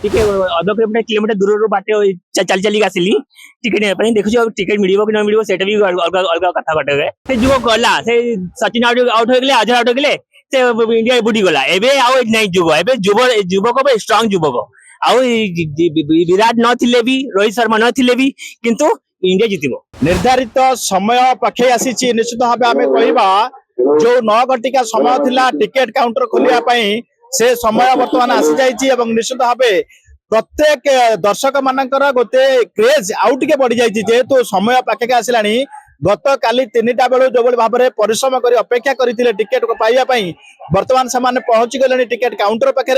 ଟିକେ ଅଧ କିଲୋମିଟର ଦୂରରୁ ବାଟ ଚାଲି ଚାଲିକି ଆସିଲି ଟିକେଟ ନେବା ପାଇଁ। ଦେଖୁଛି ଟିକେଟ ମିଳିବ କି ନ ମିଳିବ ସେଇଟା ବି ଅଲଗା ଅଲଗା କଥା ଘଟେ। ସେ ଯୁବ ଗଲା, ସେ ସଚିନ ଆଉଟ ହେଇଗଲେ, ଅଜୟ ଆଉଟ ହେଇଗଲେ, ସେ ଇଣ୍ଡିଆ ବୁଡିଗଲା। ଏବେ ଆଉ ନାଇଁ ଯୁବ, ଏବେ ଯୁବକ ଷ୍ଟ୍ରଙ୍ଗ ଯୁବକ। ଆଉ ବିରାଟ ନଥିଲେ ବି, ରୋହିତ ଶର୍ମା ନଥିଲେ ବି, କିନ୍ତୁ इंडिया जीतिबो। निर्धारित समय पाखे आसी निश्चित भाव आम कह जो 9 घटिका समय थिला टिकेट काउंटर खोलिया से समय वर्तमान आसी जाइए। निश्चित भाव प्रत्येक दर्शक मानकर गोटे क्रेज आउ टे बढ़ी जाइए जेहेतु समय पाखे आसला। गत काली 3टा बेलू जो भाव में परिश्रम कर अपेक्षा करते टिकेट को पाइबापी बर्तमान से पहुंची गले टिकेट काउंटर पाखे।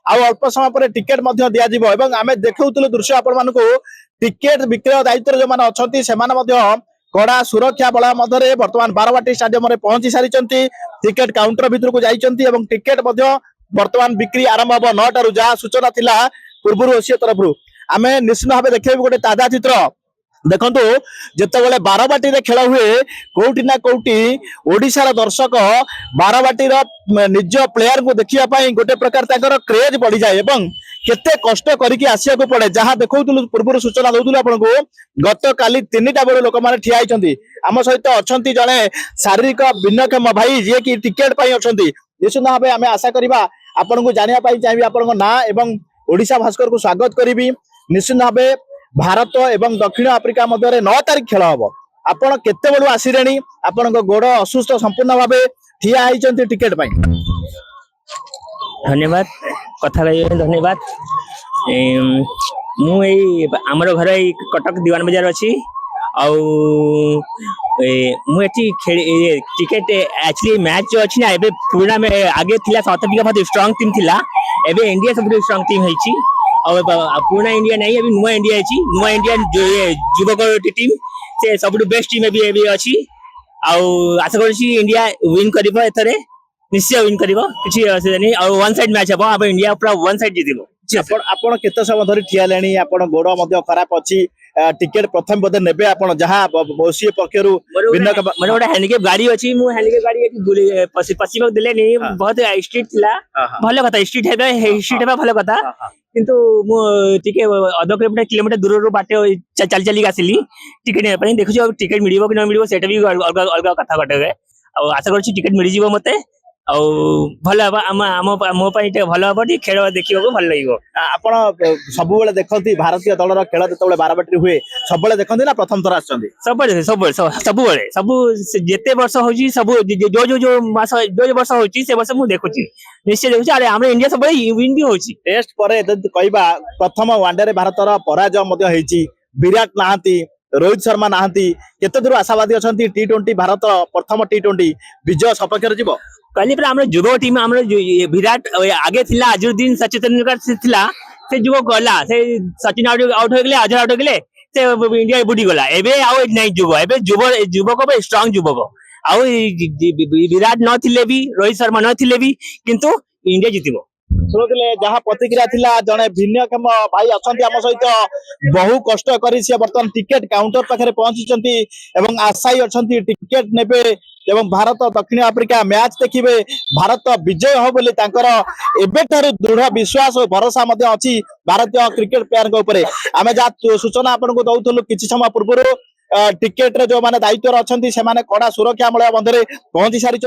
अल्प समय पर टिकेट दिज्व। आम देखु दृश्य आपण टिकेट विक्रय दायित्व जो मैंने अच्छा से कड़ा सुरक्षा बल मध्य बर्तमान बारवाटी स्टाडियम में पहुंची सारी टिकेट काउंटर भितर को जाइए। टिकेट बर्तमान बिक्री आरंभ हम 9टारू जहाँ सूचना थिला पूर्व ओसीए तरफ आम निश्चित भाव देखिए गोटे ताजा चित्र। देखु जिते बारवाटी खेल हुए कौटी ना कौटी ओडिशार दर्शक बारवाटी निज प्लेयर को देखापी गोटे प्रकार क्रेज बढ़ी जाए केते कष्ट करके आसिया पड़े। जहाँ देखु पूर्व सूचना दूसरी आपको गत काली 3टा बेलू लोक मैंने ठिया होती आम सहित अच्छा जड़े शारीरिक भिन्नक्षम भाई जी कि टिकेट अच्छा। निश्चित भाव आम आशा करवा आपन को जानापी चाहिए आपण ना एवं ओडिशा भास्कर को स्वागत करी। निश्चित भाव भारत एवं दक्षिण आफ्रिका मध्य 9 तारीख खेल हम आपण केते बेलू आसिले आपण गोड़ असुस्थ संपूर्ण भाव ठिया होती टिकेट पाई। धन्यवाद कथा धन्यवाद। आमर घर कटक दीवान बजार अच्छी टिकेट एक्चुअली मैच जो अच्छी ना पुराना आगे थिला साउथ अफ्रीका बहुत स्ट्रांग टीम थिला। एबे इंडिया सब स्ट्रांग टीम है पुराना इंडिया नहीं अभी नुआ इंडिया है। नुआ इंडिया युवक टीम से सब बेस्ट टीम भी अच्छी। आशा कर इंडिया विन कर एथरे निश्चय विन कर किसी असुविधा नहीं। और वन साइड मैच हम इंडिया पूरा वन साइड जीतिबो। आपण केते समय धरि ठिया लेनी आपण गोड़ मध्य खराब अछि टिकेट प्रथम बदे नेबे आपण जहां ओसीए पक्षरु भिन्न माने ओटा हैंडीकैप गाड़ी अछि मु हैंडीकैप गाड़ी एठी पश्चिम दिले नहीं बहुत स्ट्रीट थिला भलो कथा स्ट्रीट हेबा भलो कथा। किंतु मु टिके अध किलोमीटर दूरରୁ बाटे चाली चाली आसिली टिकेट नेबा ପାଇଁ। देखुची टिकेट मिलिबो कि न मिलिबो सेटा भी अलगा अलगा कथा घटे। आशा करछि टिकेट मिल जिवो मते भल मो भल हम खेल देखा भल लगे। आपण सब देखती भारतीय दलर खेल जो बारवाटी हुए सब देखते ना प्रथम थर सब जिते वर्ष हो सब जो जो जो मास जो वर्ष हो वर्ष मुझे देखुची निश्चय देखुची। अरे आम इंडिया सब विन भी होची। टेस्ट पर कहवा प्रथम वनडे भारतर पराजय विराट नहांती रोहित शर्मा नहांती केते दूर आशावादी अच्छा T20 भारत प्रथम T20 विजय सपक्ष जीव कहली पर युव टीम विराट आगे थिला अजरुद्दीन सचिन तेंदुलकर थिला से युव गला से सचिन आउट हो गले अजय आउट हो गले से इंडिया बुडीगला। एबे आउ नहीं युव एबे युवक स्ट्रॉंग युवक। आउ विराट नथिले भी रोहित शर्मा नथिले भी किंतु इंडिया जीतिबो। शुणुले जहाँ प्रतिक्रिया थिला जड़े भिन्नक्षम भाई अच्छा आम सहित बहु कष्ट कर बर्तमान टिकेट काउंटर पाखे पहुंची आशायी अच्छा टिकेट नेबे एवं भारत दक्षिण आफ्रिका मैच देखिए भारत विजय हो बोली दृढ़ विश्वास और भरोसा अच्छी भारतीय क्रिकेट प्लेयर आम जहाँ सूचना आपको दौलू किसी समय पूर्व टिकेट जो मैंने दायित्व अच्छा से कड़ा सुरक्षा मध्य पहुंची सारी।